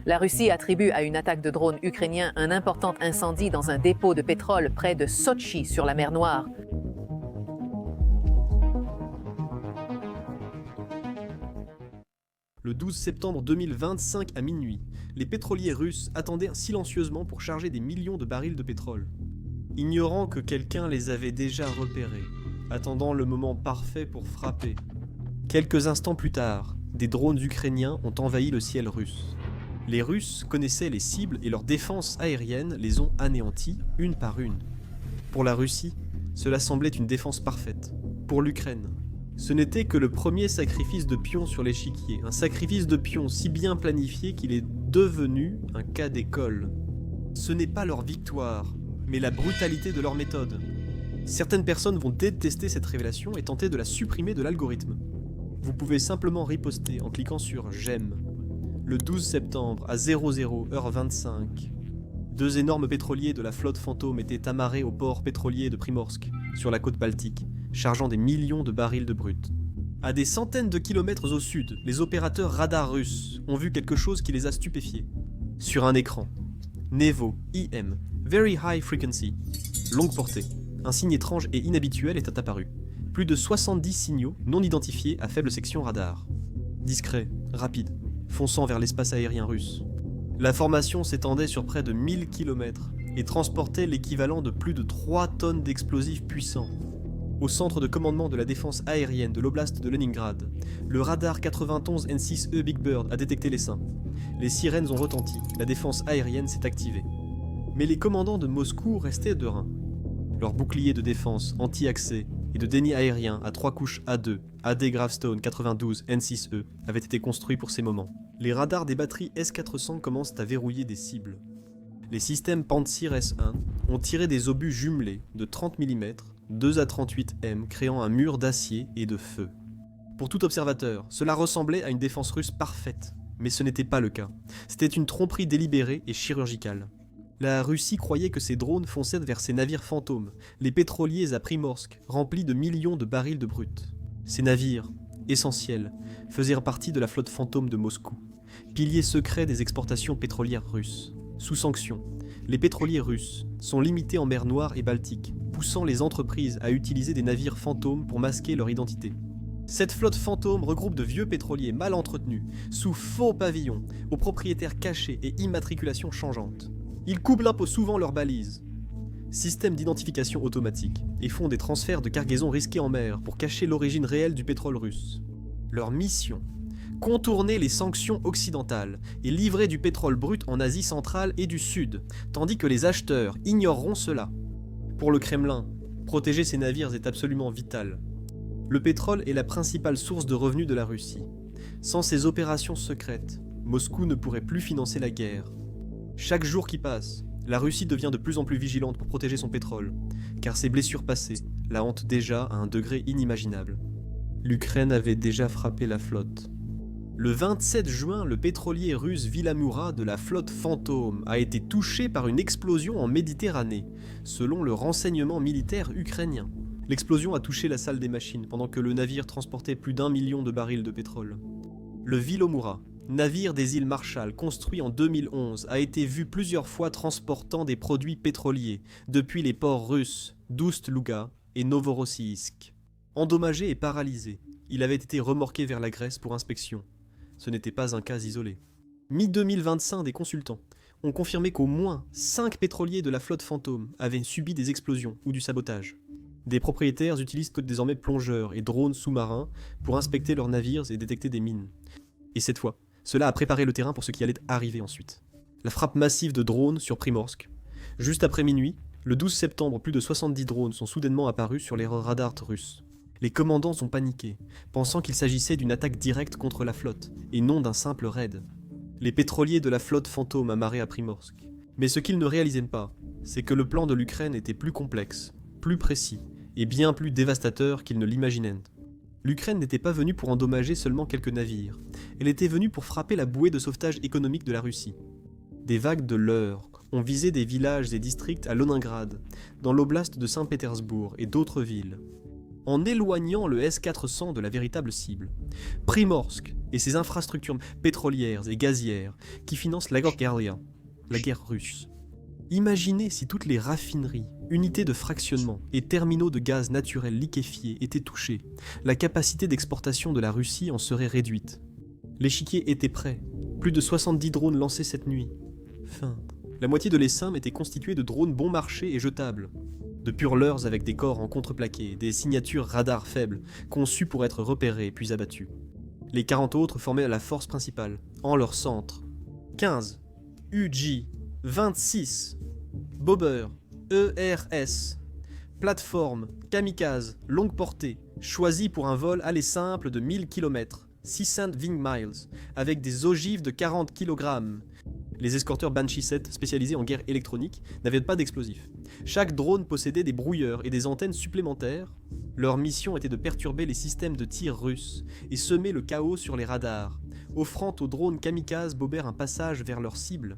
La Russie attribue à une attaque de drone ukrainien un important incendie dans un dépôt de pétrole près de Sotchi sur la mer Noire. Le 12 septembre 2025 à minuit, les pétroliers russes attendaient silencieusement pour charger des millions de barils de pétrole, ignorant que quelqu'un les avait déjà repérés, attendant le moment parfait pour frapper. Quelques instants plus tard, des drones ukrainiens ont envahi le ciel russe. Les Russes connaissaient les cibles et leurs défenses aériennes les ont anéanties une par une. Pour la Russie, cela semblait une défense parfaite. Pour l'Ukraine, ce n'était que le premier sacrifice de pion sur l'échiquier, un sacrifice de pion si bien planifié qu'il est devenu un cas d'école. Ce n'est pas leur victoire, mais la brutalité de leur méthode. Certaines personnes vont détester cette révélation et tenter de la supprimer de l'algorithme. Vous pouvez simplement riposter en cliquant sur « J'aime ». Le 12 septembre à 00h25, deux énormes pétroliers de la flotte Fantôme étaient amarrés au port pétrolier de Primorsk, sur la côte Baltique, chargeant des millions de barils de brut. À des centaines de kilomètres au sud, les opérateurs radars russes ont vu quelque chose qui les a stupéfiés. Sur un écran, Nevo IM, Very High Frequency, longue portée, un signe étrange et inhabituel est apparu. Plus de 70 signaux non identifiés à faible section radar. Discret, rapide, fonçant vers l'espace aérien russe. La formation s'étendait sur près de 1000 km et transportait l'équivalent de plus de 3 tonnes d'explosifs puissants. Au centre de commandement de la défense aérienne de l'oblast de Leningrad, le radar 91 N6E Big Bird a détecté l'essaim. Les sirènes ont retenti, la défense aérienne s'est activée. Mais les commandants de Moscou restaient de rein. Leurs boucliers de défense anti-accès et de déni aérien à 3 couches A2, AD Gravestone 92 N6E avaient été construits pour ces moments. Les radars des batteries S-400 commencent à verrouiller des cibles. Les systèmes Pantsir S1 ont tiré des obus jumelés de 30 mm, 2 à 38 m, créant un mur d'acier et de feu. Pour tout observateur, cela ressemblait à une défense russe parfaite, mais ce n'était pas le cas. C'était une tromperie délibérée et chirurgicale. La Russie croyait que ses drones fonçaient vers ses navires fantômes, les pétroliers à Primorsk, remplis de millions de barils de brut. Ces navires, essentiels, faisaient partie de la flotte fantôme de Moscou, pilier secret des exportations pétrolières russes. Sous sanction, les pétroliers russes sont limités en mer Noire et Baltique, poussant les entreprises à utiliser des navires fantômes pour masquer leur identité. Cette flotte fantôme regroupe de vieux pétroliers mal entretenus, sous faux pavillons, aux propriétaires cachés et immatriculations changeantes. Ils coupent l'impôt souvent leurs balises. Système d'identification automatique, et font des transferts de cargaisons risquées en mer pour cacher l'origine réelle du pétrole russe. Leur mission: contourner les sanctions occidentales et livrer du pétrole brut en Asie centrale et du Sud, tandis que les acheteurs ignoreront cela. Pour le Kremlin, protéger ses navires est absolument vital. Le pétrole est la principale source de revenus de la Russie. Sans ces opérations secrètes, Moscou ne pourrait plus financer la guerre. Chaque jour qui passe, la Russie devient de plus en plus vigilante pour protéger son pétrole, car ses blessures passées la hantent déjà à un degré inimaginable. L'Ukraine avait déjà frappé la flotte. Le 27 juin, le pétrolier russe Vilamura de la flotte Fantôme a été touché par une explosion en Méditerranée, selon le renseignement militaire ukrainien. L'explosion a touché la salle des machines pendant que le navire transportait plus d'1 million de barils de pétrole. Le Vilamura, navire des îles Marshall construit en 2011, a été vu plusieurs fois transportant des produits pétroliers depuis les ports russes d'Oust-Louga et Novorossiysk. Endommagé et paralysé, il avait été remorqué vers la Grèce pour inspection. Ce n'était pas un cas isolé. Mi-2025, des consultants ont confirmé qu'au moins 5 pétroliers de la flotte Fantôme avaient subi des explosions ou du sabotage. Des propriétaires utilisent désormais plongeurs et drones sous-marins pour inspecter leurs navires et détecter des mines. Et cette fois, cela a préparé le terrain pour ce qui allait arriver ensuite. La frappe massive de drones sur Primorsk. Juste après minuit, le 12 septembre, plus de 70 drones sont soudainement apparus sur les radars russes. Les commandants ont paniqué, pensant qu'il s'agissait d'une attaque directe contre la flotte, et non d'un simple raid. Les pétroliers de la flotte Fantôme amarrés à Primorsk. Mais ce qu'ils ne réalisaient pas, c'est que le plan de l'Ukraine était plus complexe, plus précis, et bien plus dévastateur qu'ils ne l'imaginaient. L'Ukraine n'était pas venue pour endommager seulement quelques navires, elle était venue pour frapper la bouée de sauvetage économique de la Russie. Des vagues de leurres ont visé des villages et districts à Leningrad, dans l'oblast de Saint-Pétersbourg et d'autres villes, en éloignant le S-400 de la véritable cible. Primorsk et ses infrastructures pétrolières et gazières qui financent la guerre russe. Imaginez si toutes les raffineries, unités de fractionnement et terminaux de gaz naturel liquéfié étaient touchés. La capacité d'exportation de la Russie en serait réduite. L'échiquier était prêt. Plus de 70 drones lancés cette nuit. Fin. La moitié de l'essaim était constituée de drones bon marché et jetables. De purs leurres avec des corps en contreplaqué, des signatures radar faibles, conçues pour être repérées puis abattues. Les 40 autres formaient la force principale, en leur centre. 15. UJ 26. Bobber, ERS. Plateforme, kamikaze, longue portée, choisie pour un vol aller simple de 1000 km, 600 wing miles, avec des ogives de 40 kg. Les escorteurs Banshee 7, spécialisés en guerre électronique, n'avaient pas d'explosifs. Chaque drone possédait des brouilleurs et des antennes supplémentaires. Leur mission était de perturber les systèmes de tir russes et semer le chaos sur les radars, offrant aux drones kamikazes Bobber un passage vers leur cible.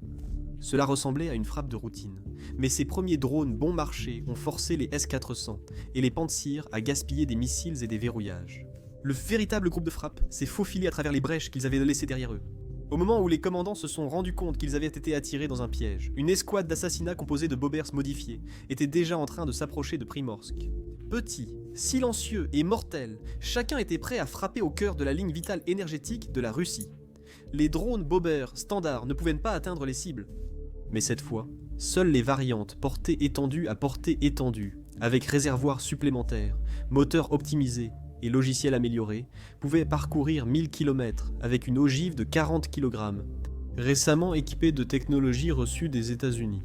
Cela ressemblait à une frappe de routine, mais ces premiers drones bon marché ont forcé les S-400 et les Pantsir à gaspiller des missiles et des verrouillages. Le véritable groupe de frappe s'est faufilé à travers les brèches qu'ils avaient laissées derrière eux. Au moment où les commandants se sont rendus compte qu'ils avaient été attirés dans un piège, une escouade d'assassinats composée de Bobbers modifiés était déjà en train de s'approcher de Primorsk. Petit, silencieux et mortel, chacun était prêt à frapper au cœur de la ligne vitale énergétique de la Russie. Les drones Bobber standards ne pouvaient pas atteindre les cibles. Mais cette fois, seules les variantes portée étendue à portée étendue, avec réservoirs supplémentaires, moteurs optimisés et logiciels améliorés, pouvaient parcourir 1000 km avec une ogive de 40 kg, récemment équipée de technologies reçues des États-Unis.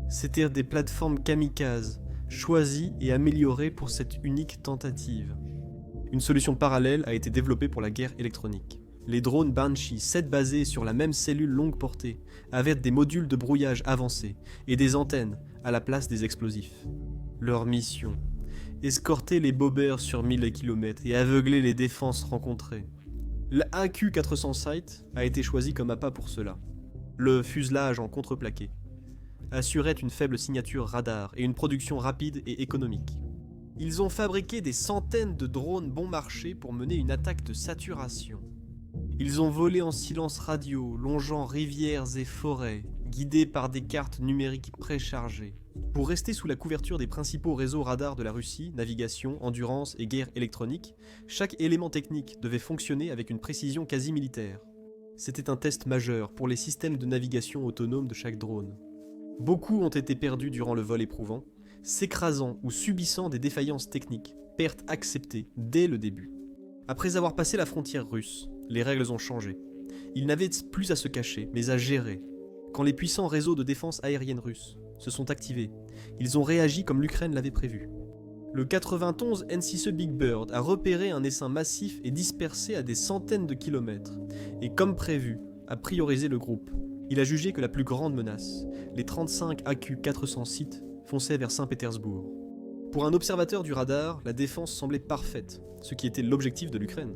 C'étaient des plateformes kamikazes, choisies et améliorées pour cette unique tentative. Une solution parallèle a été développée pour la guerre électronique. Les drones Banshee 7 basés sur la même cellule longue portée avaient des modules de brouillage avancés et des antennes à la place des explosifs. Leur mission: escorter les Bobbers sur 1000 km et aveugler les défenses rencontrées. L'AQ-400 Sight a été choisi comme appât pour cela. Le fuselage en contreplaqué assurait une faible signature radar et une production rapide et économique. Ils ont fabriqué des centaines de drones bon marché pour mener une attaque de saturation. Ils ont volé en silence radio, longeant rivières et forêts, guidés par des cartes numériques préchargées. Pour rester sous la couverture des principaux réseaux radars de la Russie, navigation, endurance et guerre électronique, chaque élément technique devait fonctionner avec une précision quasi militaire. C'était un test majeur pour les systèmes de navigation autonomes de chaque drone. Beaucoup ont été perdus durant le vol éprouvant, s'écrasant ou subissant des défaillances techniques, pertes acceptées dès le début. Après avoir passé la frontière russe, les règles ont changé. Ils n'avaient plus à se cacher, mais à gérer. Quand les puissants réseaux de défense aérienne russes se sont activés, ils ont réagi comme l'Ukraine l'avait prévu. Le 91 N6E Big Bird a repéré un essaim massif et dispersé à des centaines de kilomètres, et comme prévu, a priorisé le groupe. Il a jugé que la plus grande menace, les 35 AQ-400 sites, fonçaient vers Saint-Pétersbourg. Pour un observateur du radar, la défense semblait parfaite, ce qui était l'objectif de l'Ukraine.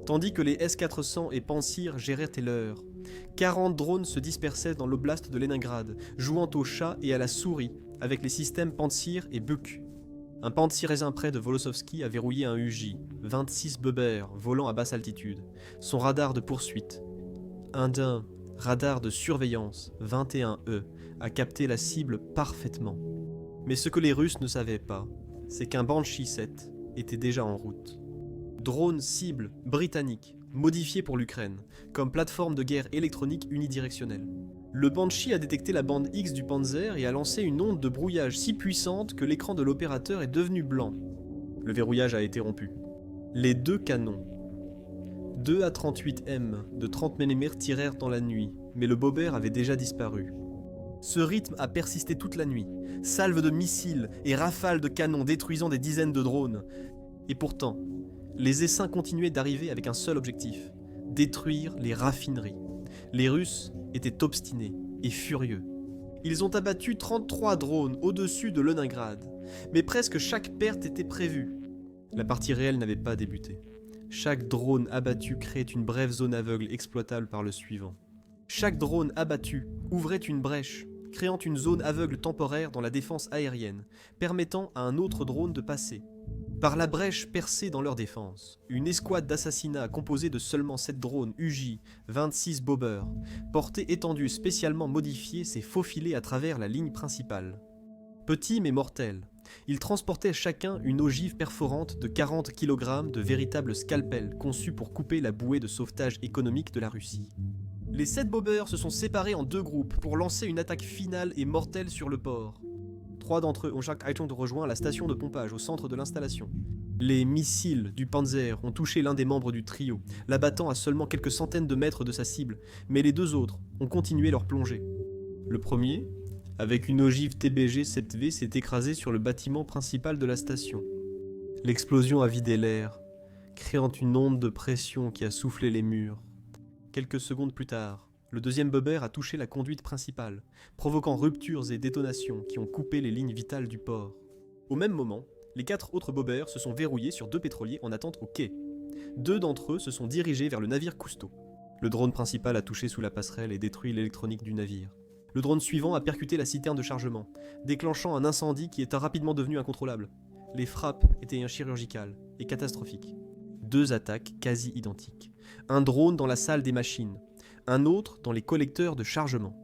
Tandis que les S-400 et Pantsir géraient les leurs. 40 drones se dispersaient dans l'oblast de Leningrad, jouant au chat et à la souris, avec les systèmes Pantsir et Buk. Un Pantsiraisin près de Volossovski a verrouillé un UJ, 26 Bobber, volant à basse altitude. Son radar de poursuite, un radar de surveillance, 21E, a capté la cible parfaitement. Mais ce que les Russes ne savaient pas, c'est qu'un Banshee 7 était déjà en route. Drone cible britannique, modifié pour l'Ukraine, comme plateforme de guerre électronique unidirectionnelle. Le Banshee a détecté la bande X du Panzer et a lancé une onde de brouillage si puissante que l'écran de l'opérateur est devenu blanc. Le verrouillage a été rompu. Les deux canons, 2 A38M de 30 mm tirèrent dans la nuit, mais le Bobber avait déjà disparu. Ce rythme a persisté toute la nuit, salves de missiles et rafales de canons détruisant des dizaines de drones. Et pourtant, les essaims continuaient d'arriver avec un seul objectif, détruire les raffineries. Les Russes étaient obstinés et furieux. Ils ont abattu 33 drones au-dessus de Leningrad, mais presque chaque perte était prévue. La partie réelle n'avait pas débuté. Chaque drone abattu créait une brève zone aveugle exploitable par le suivant. Chaque drone abattu ouvrait une brèche, créant une zone aveugle temporaire dans la défense aérienne, permettant à un autre drone de passer. Par la brèche percée dans leur défense, une escouade d'assassinats composée de seulement 7 drones UJ, 26 bobbers, portés étendus spécialement modifiés s'est faufilée à travers la ligne principale. Petits mais mortels, ils transportaient chacun une ogive perforante de 40 kg de véritables scalpels conçus pour couper la bouée de sauvetage économique de la Russie. Les 7 bobbers se sont séparés en 2 groupes pour lancer une attaque finale et mortelle sur le port. 3 d'entre eux ont chacun rejoint la station de pompage au centre de l'installation. Les missiles du Panzer ont touché l'un des membres du trio, l'abattant à seulement quelques centaines de mètres de sa cible, mais les 2 autres ont continué leur plongée. Le premier, avec une ogive TBG 7V, s'est écrasé sur le bâtiment principal de la station. L'explosion a vidé l'air, créant une onde de pression qui a soufflé les murs. Quelques secondes plus tard, le deuxième bobber a touché la conduite principale, provoquant ruptures et détonations qui ont coupé les lignes vitales du port. Au même moment, les 4 autres bobbers se sont verrouillés sur 2 pétroliers en attente au quai. 2 d'entre eux se sont dirigés vers le navire Cousteau. Le drone principal a touché sous la passerelle et détruit l'électronique du navire. Le drone suivant a percuté la citerne de chargement, déclenchant un incendie qui est rapidement devenu incontrôlable. Les frappes étaient chirurgicales et catastrophiques. 2 attaques quasi identiques. Un drone dans la salle des machines, un autre dans les collecteurs de chargement.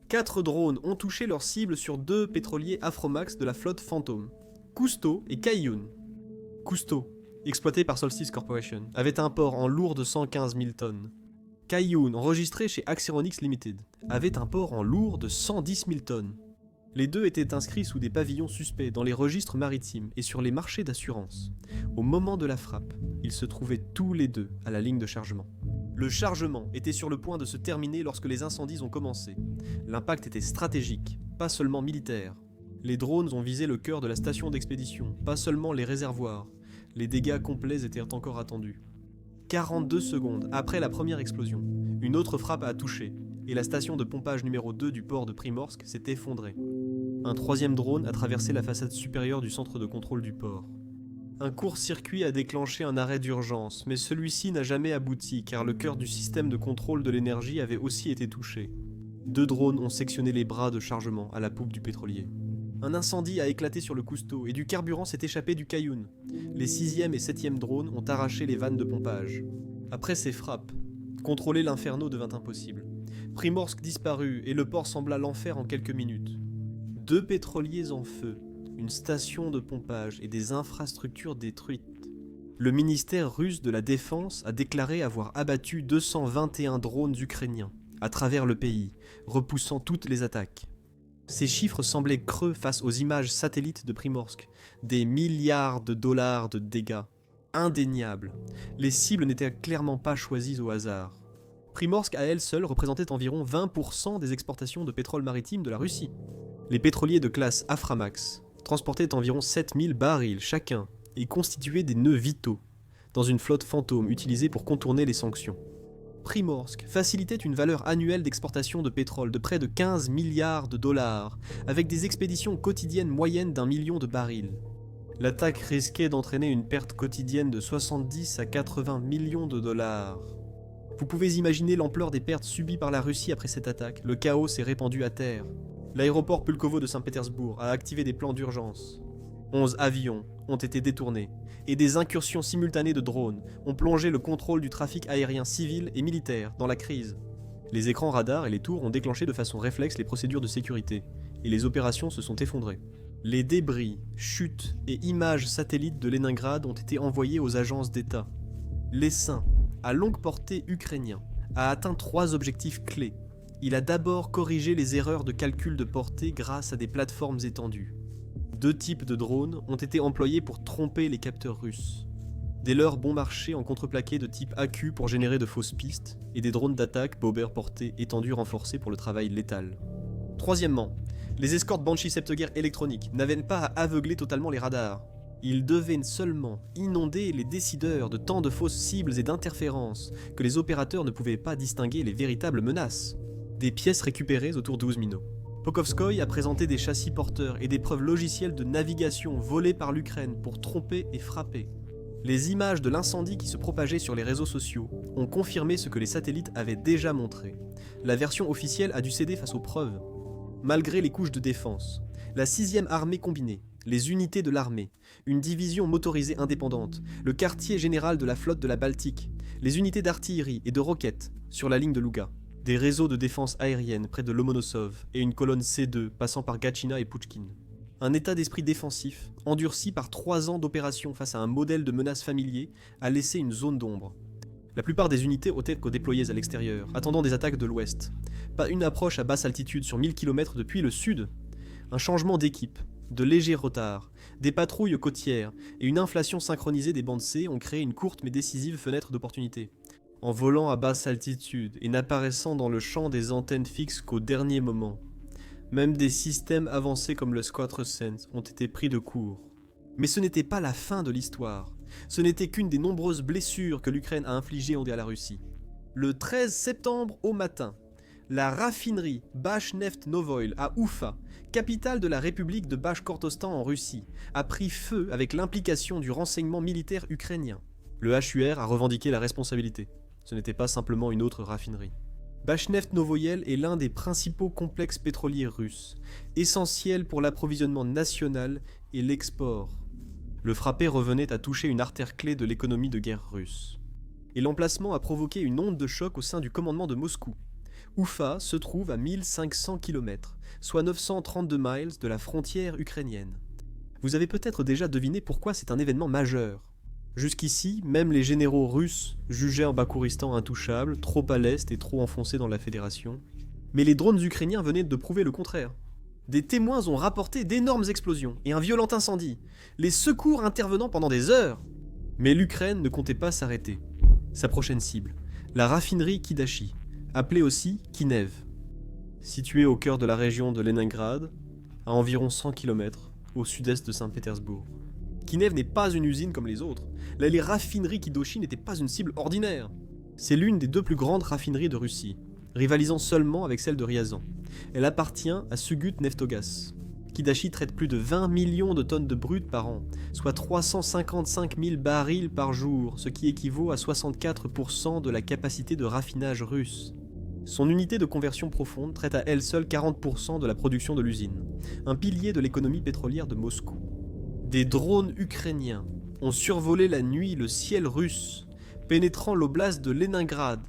4 drones ont touché leur cible sur 2 pétroliers Afromax de la flotte Phantom, Cousteau et Kaiyun. Cousteau, exploité par Solstice Corporation, avait un port en lourd de 115 000 tonnes. Kaiyun, enregistré chez Axeronix Limited, avait un port en lourd de 110 000 tonnes. Les 2 étaient inscrits sous des pavillons suspects dans les registres maritimes et sur les marchés d'assurance. Au moment de la frappe, ils se trouvaient tous les 2 à la ligne de chargement. Le chargement était sur le point de se terminer lorsque les incendies ont commencé. L'impact était stratégique, pas seulement militaire. Les drones ont visé le cœur de la station d'expédition, pas seulement les réservoirs. Les dégâts complets étaient encore attendus. 42 secondes après la première explosion, une autre frappe a touché, et la station de pompage numéro 2 du port de Primorsk s'est effondrée. Un 3e drone a traversé la façade supérieure du centre de contrôle du port. Un court-circuit a déclenché un arrêt d'urgence, mais celui-ci n'a jamais abouti car le cœur du système de contrôle de l'énergie avait aussi été touché. 2 drones ont sectionné les bras de chargement à la poupe du pétrolier. Un incendie a éclaté sur le Cousteau et du carburant s'est échappé du Kaiyun. Les 6e et 7e drones ont arraché les vannes de pompage. Après ces frappes, contrôler l'Inferno devint impossible. Primorsk disparut et le port sembla l'enfer en quelques minutes. 2 pétroliers en feu, une station de pompage et des infrastructures détruites. Le ministère russe de la Défense a déclaré avoir abattu 221 drones ukrainiens à travers le pays, repoussant toutes les attaques. Ces chiffres semblaient creux face aux images satellites de Primorsk, des milliards de dollars de dégâts, indéniables. Les cibles n'étaient clairement pas choisies au hasard. Primorsk à elle seule représentait environ 20% des exportations de pétrole maritime de la Russie. Les pétroliers de classe Aframax transportaient environ 7000 barils chacun et constituaient des nœuds vitaux dans une flotte fantôme utilisée pour contourner les sanctions. Primorsk facilitait une valeur annuelle d'exportation de pétrole de près de 15 milliards de dollars, avec des expéditions quotidiennes moyennes d'1 million de barils. L'attaque risquait d'entraîner une perte quotidienne de 70 à 80 millions de dollars. Vous pouvez imaginer l'ampleur des pertes subies par la Russie après cette attaque. Le chaos s'est répandu à terre. L'aéroport Pulkovo de Saint-Pétersbourg a activé des plans d'urgence. 11 avions ont été détournés, et des incursions simultanées de drones ont plongé le contrôle du trafic aérien civil et militaire dans la crise. Les écrans radars et les tours ont déclenché de façon réflexe les procédures de sécurité, et les opérations se sont effondrées. Les débris, chutes et images satellites de Leningrad ont été envoyés aux agences d'État. L'essaim, à longue portée ukrainien, a atteint 3 objectifs clés. Il a d'abord corrigé les erreurs de calcul de portée grâce à des plateformes étendues. 2 types de drones ont été employés pour tromper les capteurs russes. Des leurres bon marché en contreplaqué de type AQ pour générer de fausses pistes, et des drones d'attaque Bobber portés étendus renforcés pour le travail létal. Troisièmement, les escortes Banshee Septeguerre électroniques n'avaient pas à aveugler totalement les radars. Ils devaient seulement inonder les décideurs de tant de fausses cibles et d'interférences que les opérateurs ne pouvaient pas distinguer les véritables menaces. Des pièces récupérées autour d'Ouzmino. Pokovskoï a présenté des châssis porteurs et des preuves logicielles de navigation volées par l'Ukraine pour tromper et frapper. Les images de l'incendie qui se propageait sur les réseaux sociaux ont confirmé ce que les satellites avaient déjà montré. La version officielle a dû céder face aux preuves. Malgré les couches de défense, la 6e armée combinée les unités de l'armée, une division motorisée indépendante, le quartier général de la flotte de la Baltique, les unités d'artillerie et de roquettes sur la ligne de Louga, des réseaux de défense aérienne près de Lomonosov et une colonne C2 passant par Gatchina et Pouchkine. Un état d'esprit défensif, endurci par 3 ans d'opération face à un modèle de menace familier, a laissé une zone d'ombre. La plupart des unités ont été déployées à l'extérieur, attendant des attaques de l'ouest. Pas une approche à basse altitude sur 1000 km depuis le sud. Un changement d'équipe, de légers retards, des patrouilles côtières et une inflation synchronisée des bandes C ont créé une courte mais décisive fenêtre d'opportunité. En volant à basse altitude et n'apparaissant dans le champ des antennes fixes qu'au dernier moment. Même des systèmes avancés comme le SquadRSense ont été pris de court. Mais ce n'était pas la fin de l'histoire. Ce n'était qu'une des nombreuses blessures que l'Ukraine a infligées à la Russie. Le 13 septembre au matin, la raffinerie Bashneft-Novoïl à Oufa, capitale de la République de Bachkortostan en Russie, a pris feu avec l'implication du renseignement militaire ukrainien. Le HUR a revendiqué la responsabilité. Ce n'était pas simplement une autre raffinerie. Bashneft-Novoïl est l'un des principaux complexes pétroliers russes, essentiel pour l'approvisionnement national et l'export. Le frappé revenait à toucher une artère clé de l'économie de guerre russe. Et l'emplacement a provoqué une onde de choc au sein du commandement de Moscou. Oufa se trouve à 1500 km, soit 932 miles de la frontière ukrainienne. Vous avez peut-être déjà deviné pourquoi c'est un événement majeur. Jusqu'ici, même les généraux russes jugeaient en Bakouristan intouchables, trop à l'est et trop enfoncés dans la fédération. Mais les drones ukrainiens venaient de prouver le contraire. Des témoins ont rapporté d'énormes explosions et un violent incendie, les secours intervenant pendant des heures. Mais l'Ukraine ne comptait pas s'arrêter. Sa prochaine cible, la raffinerie Kidachi, appelée aussi Kinev. Située au cœur de la région de Leningrad, à environ 100 km au sud-est de Saint-Pétersbourg. Kinev n'est pas une usine comme les autres. Les raffineries Kidachi n'étaient pas une cible ordinaire. C'est l'une des 2 plus grandes raffineries de Russie, rivalisant seulement avec celle de Ryazan. Elle appartient à Sugut Neftogas. Kidachi traite plus de 20 millions de tonnes de brut par an, soit 355 000 barils par jour, ce qui équivaut à 64% de la capacité de raffinage russe. Son unité de conversion profonde traite à elle seule 40% de la production de l'usine, un pilier de l'économie pétrolière de Moscou. Des drones ukrainiens ont survolé la nuit le ciel russe, pénétrant l'oblast de Leningrad.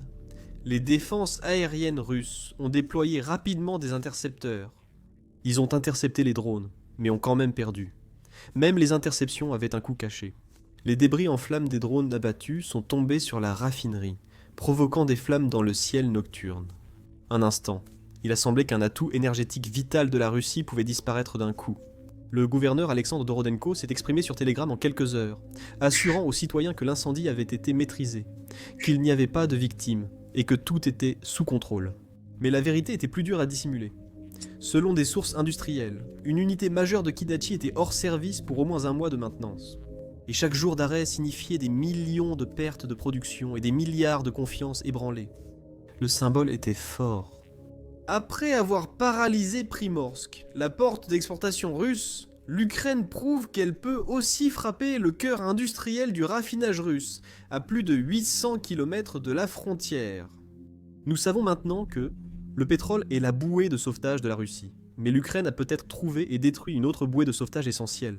Les défenses aériennes russes ont déployé rapidement des intercepteurs. Ils ont intercepté les drones, mais ont quand même perdu. Même les interceptions avaient un coup caché. Les débris en flammes des drones abattus sont tombés sur la raffinerie, provoquant des flammes dans le ciel nocturne. Un instant, il a semblé qu'un atout énergétique vital de la Russie pouvait disparaître d'un coup. Le gouverneur Alexandre Dorodenko s'est exprimé sur Telegram en quelques heures, assurant aux citoyens que l'incendie avait été maîtrisé, qu'il n'y avait pas de victimes et que tout était sous contrôle. Mais la vérité était plus dure à dissimuler. Selon des sources industrielles, une unité majeure de Kidachi était hors service pour au moins un mois de maintenance. Et chaque jour d'arrêt signifiait des millions de pertes de production et des milliards de confiances ébranlées. Le symbole était fort. Après avoir paralysé Primorsk, la porte d'exportation russe, l'Ukraine prouve qu'elle peut aussi frapper le cœur industriel du raffinage russe, à plus de 800 km de la frontière. Nous savons maintenant que le pétrole est la bouée de sauvetage de la Russie, mais l'Ukraine a peut-être trouvé et détruit une autre bouée de sauvetage essentielle.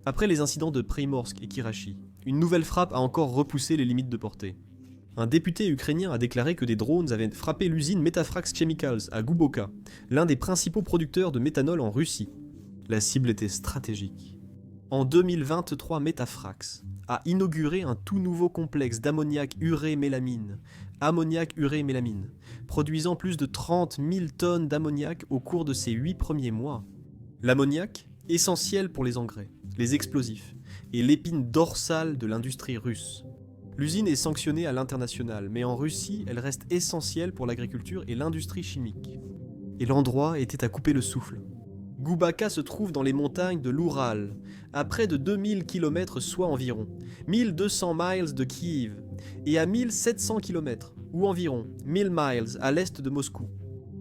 Après les incidents de Primorsk et Kirachi, une nouvelle frappe a encore repoussé les limites de portée. Un député ukrainien a déclaré que des drones avaient frappé l'usine Metafrax Chemicals à Guboka, l'un des principaux producteurs de méthanol en Russie. La cible était stratégique. En 2023, Metafrax a inauguré un tout nouveau complexe d'ammoniac-urée-mélamine, produisant plus de 30 000 tonnes d'ammoniac au cours de ses 8 premiers mois. L'ammoniac, essentiel pour les engrais, les explosifs, et l'épine dorsale de l'industrie russe. L'usine est sanctionnée à l'international, mais en Russie, elle reste essentielle pour l'agriculture et l'industrie chimique. Et l'endroit était à couper le souffle. Gubaka se trouve dans les montagnes de l'Oural, à près de 2000 km, soit environ 1200 miles de Kiev, et à 1700 km, ou environ 1000 miles à l'est de Moscou.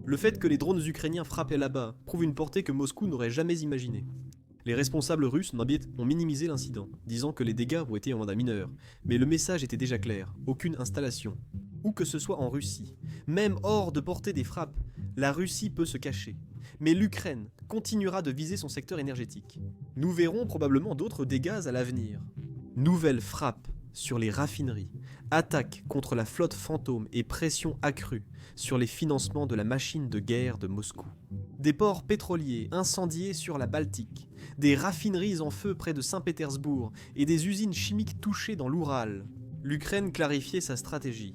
Le fait que les drones ukrainiens frappaient là-bas prouve une portée que Moscou n'aurait jamais imaginée. Les responsables russes ont minimisé l'incident, disant que les dégâts ont été en mandat mineur, mais le message était déjà clair, aucune installation. Où que ce soit en Russie, même hors de portée des frappes, la Russie peut se cacher. Mais l'Ukraine, continuera de viser son secteur énergétique. Nous verrons probablement d'autres dégâts à l'avenir. Nouvelles frappes sur les raffineries, attaques contre la flotte fantôme et pression accrue sur les financements de la machine de guerre de Moscou. Des ports pétroliers incendiés sur la Baltique, des raffineries en feu près de Saint-Pétersbourg et des usines chimiques touchées dans l'Oural. L'Ukraine clarifiait sa stratégie,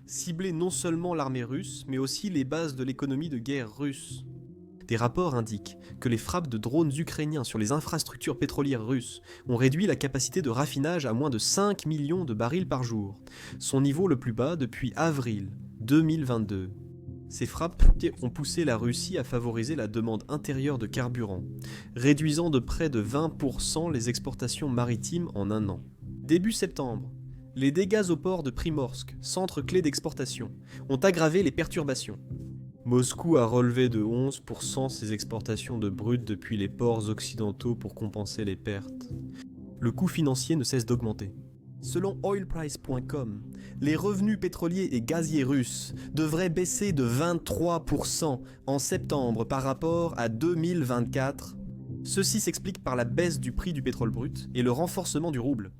cibler non seulement l'armée russe, mais aussi les bases de l'économie de guerre russe. Des rapports indiquent que les frappes de drones ukrainiens sur les infrastructures pétrolières russes ont réduit la capacité de raffinage à moins de 5 millions de barils par jour, son niveau le plus bas depuis avril 2022. Ces frappes ont poussé la Russie à favoriser la demande intérieure de carburant, réduisant de près de 20% les exportations maritimes en un an. Début septembre, les dégâts au port de Primorsk, centre clé d'exportation, ont aggravé les perturbations. Moscou a relevé de 11% ses exportations de brut depuis les ports occidentaux pour compenser les pertes. Le coût financier ne cesse d'augmenter. Selon oilprice.com, les revenus pétroliers et gaziers russes devraient baisser de 23% en septembre par rapport à 2024. Ceci s'explique par la baisse du prix du pétrole brut et le renforcement du rouble.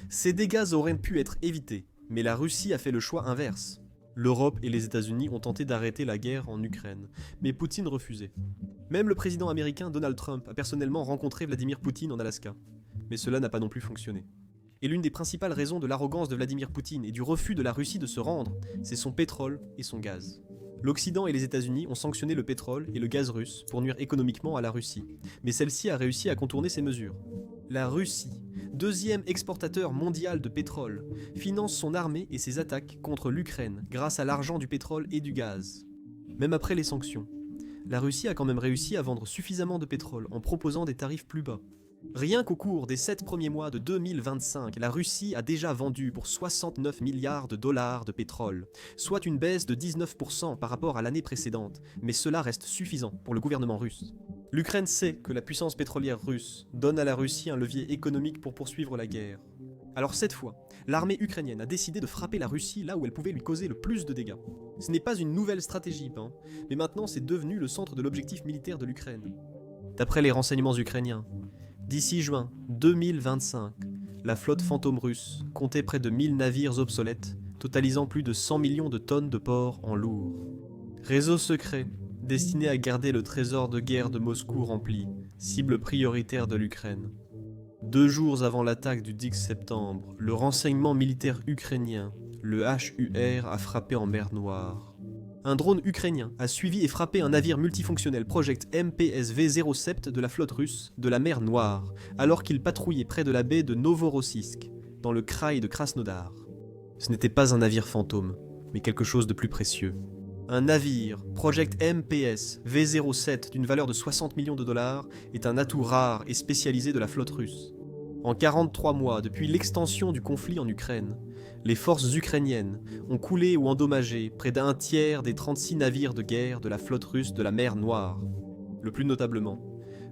Ces dégâts auraient pu être évités, mais la Russie a fait le choix inverse. L'Europe et les États-Unis ont tenté d'arrêter la guerre en Ukraine, mais Poutine refusait. Même le président américain Donald Trump a personnellement rencontré Vladimir Poutine en Alaska, mais cela n'a pas non plus fonctionné. Et l'une des principales raisons de l'arrogance de Vladimir Poutine et du refus de la Russie de se rendre, c'est son pétrole et son gaz. L'Occident et les États-Unis ont sanctionné le pétrole et le gaz russe pour nuire économiquement à la Russie, mais celle-ci a réussi à contourner ces mesures. La Russie, deuxième exportateur mondial de pétrole, finance son armée et ses attaques contre l'Ukraine grâce à l'argent du pétrole et du gaz. Même après les sanctions, la Russie a quand même réussi à vendre suffisamment de pétrole en proposant des tarifs plus bas. Rien qu'au cours des 7 premiers mois de 2025, la Russie a déjà vendu pour 69 milliards de dollars de pétrole, soit une baisse de 19% par rapport à l'année précédente, mais cela reste suffisant pour le gouvernement russe. L'Ukraine sait que la puissance pétrolière russe donne à la Russie un levier économique pour poursuivre la guerre. Alors cette fois, l'armée ukrainienne a décidé de frapper la Russie là où elle pouvait lui causer le plus de dégâts. Ce n'est pas une nouvelle stratégie, mais maintenant c'est devenu le centre de l'objectif militaire de l'Ukraine. D'après les renseignements ukrainiens, d'ici juin 2025, la flotte fantôme russe comptait près de 1000 navires obsolètes, totalisant plus de 100 millions de tonnes de porc en lourd. Réseau secret, destiné à garder le trésor de guerre de Moscou rempli, cible prioritaire de l'Ukraine. 2 jours avant l'attaque du 10 septembre, le renseignement militaire ukrainien, le HUR, a frappé en mer Noire. Un drone ukrainien a suivi et frappé un navire multifonctionnel Project MPSV-07 de la flotte russe de la mer Noire, alors qu'il patrouillait près de la baie de Novorossiysk, dans le kraï de Krasnodar. Ce n'était pas un navire fantôme, mais quelque chose de plus précieux. Un navire, Project MPS V07 d'une valeur de 60 millions de dollars, est un atout rare et spécialisé de la flotte russe. En 43 mois, depuis l'extension du conflit en Ukraine, les forces ukrainiennes ont coulé ou endommagé près d'un tiers des 36 navires de guerre de la flotte russe de la mer Noire. Le plus notablement,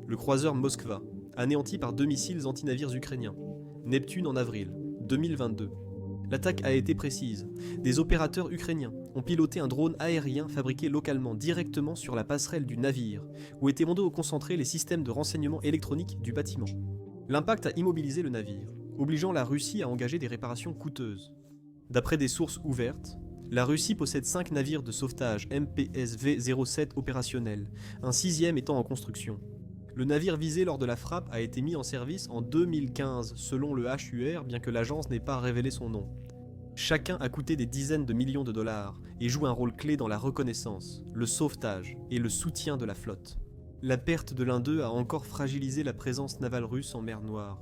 le croiseur Moskva, anéanti par 2 missiles antinavires ukrainiens, Neptune en avril 2022. L'attaque a été précise. Des opérateurs ukrainiens ont piloté un drone aérien fabriqué localement directement sur la passerelle du navire, où étaient concentrés les systèmes de renseignement électronique du bâtiment. L'impact a immobilisé le navire, obligeant la Russie à engager des réparations coûteuses. D'après des sources ouvertes, la Russie possède 5 navires de sauvetage MPSV-07 opérationnels, un 6e étant en construction. Le navire visé lors de la frappe a été mis en service en 2015 selon le HUR, bien que l'agence n'ait pas révélé son nom. Chacun a coûté des dizaines de millions de dollars et joue un rôle clé dans la reconnaissance, le sauvetage et le soutien de la flotte. La perte de l'un d'eux a encore fragilisé la présence navale russe en mer Noire.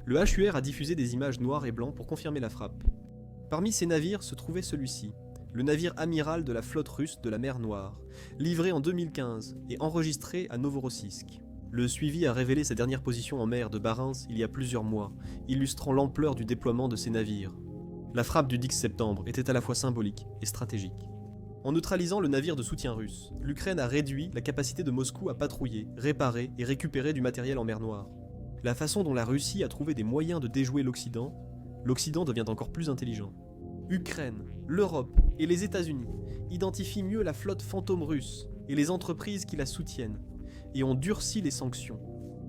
Le HUR a diffusé des images noires et blancs pour confirmer la frappe. Parmi ces navires se trouvait celui-ci, le navire amiral de la flotte russe de la mer Noire, livré en 2015 et enregistré à Novorossiysk. Le suivi a révélé sa dernière position en mer de Barents il y a plusieurs mois, illustrant l'ampleur du déploiement de ces navires. La frappe du 10 septembre était à la fois symbolique et stratégique. En neutralisant le navire de soutien russe, l'Ukraine a réduit la capacité de Moscou à patrouiller, réparer et récupérer du matériel en mer Noire. La façon dont la Russie a trouvé des moyens de déjouer l'Occident devient encore plus intelligent. Ukraine, l'Europe et les États-Unis identifient mieux la flotte fantôme russe et les entreprises qui la soutiennent, et ont durci les sanctions.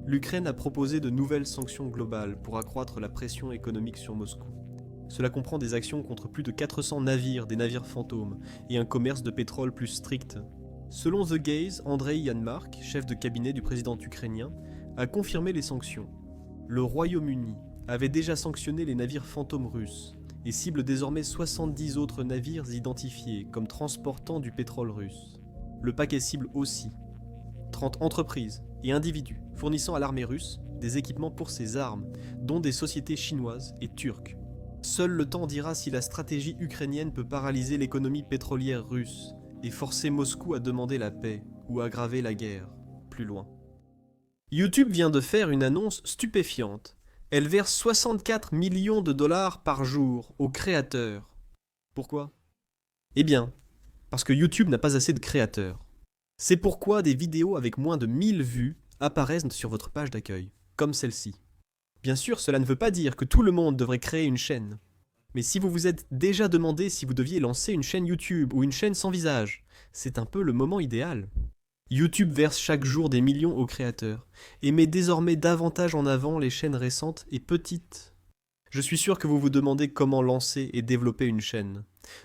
L'Ukraine a proposé de nouvelles sanctions globales pour accroître la pression économique sur Moscou. Cela comprend des actions contre plus de 400 navires, des navires fantômes, et un commerce de pétrole plus strict. Selon The Gaze, Andrei Yanmark, chef de cabinet du président ukrainien, a confirmé les sanctions. Le Royaume-Uni avait déjà sanctionné les navires fantômes russes et cible désormais 70 autres navires identifiés comme transportant du pétrole russe. Le paquet cible aussi 30 entreprises et individus fournissant à l'armée russe des équipements pour ses armes, dont des sociétés chinoises et turques. Seul le temps dira si la stratégie ukrainienne peut paralyser l'économie pétrolière russe et forcer Moscou à demander la paix ou aggraver la guerre, plus loin. YouTube vient de faire une annonce stupéfiante. Elle verse 64 millions de dollars par jour aux créateurs. Pourquoi ? Eh bien, parce que YouTube n'a pas assez de créateurs. C'est pourquoi des vidéos avec moins de 1000 vues apparaissent sur votre page d'accueil, comme celle-ci. Bien sûr, cela ne veut pas dire que tout le monde devrait créer une chaîne. Mais si vous vous êtes déjà demandé si vous deviez lancer une chaîne YouTube ou une chaîne sans visage, c'est un peu le moment idéal. YouTube verse chaque jour des millions aux créateurs et met désormais davantage en avant les chaînes récentes et petites. Je suis sûr que vous vous demandez comment lancer et développer une chaîne.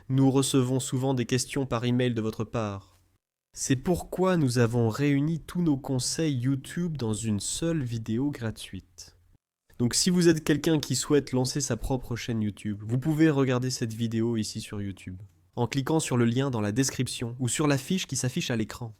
Nous recevons souvent des questions par email de votre part. C'est pourquoi nous avons réuni tous nos conseils YouTube dans une seule vidéo gratuite. Donc si vous êtes quelqu'un qui souhaite lancer sa propre chaîne YouTube, vous pouvez regarder cette vidéo ici sur YouTube, en cliquant sur le lien dans la description ou sur la fiche qui s'affiche à l'écran.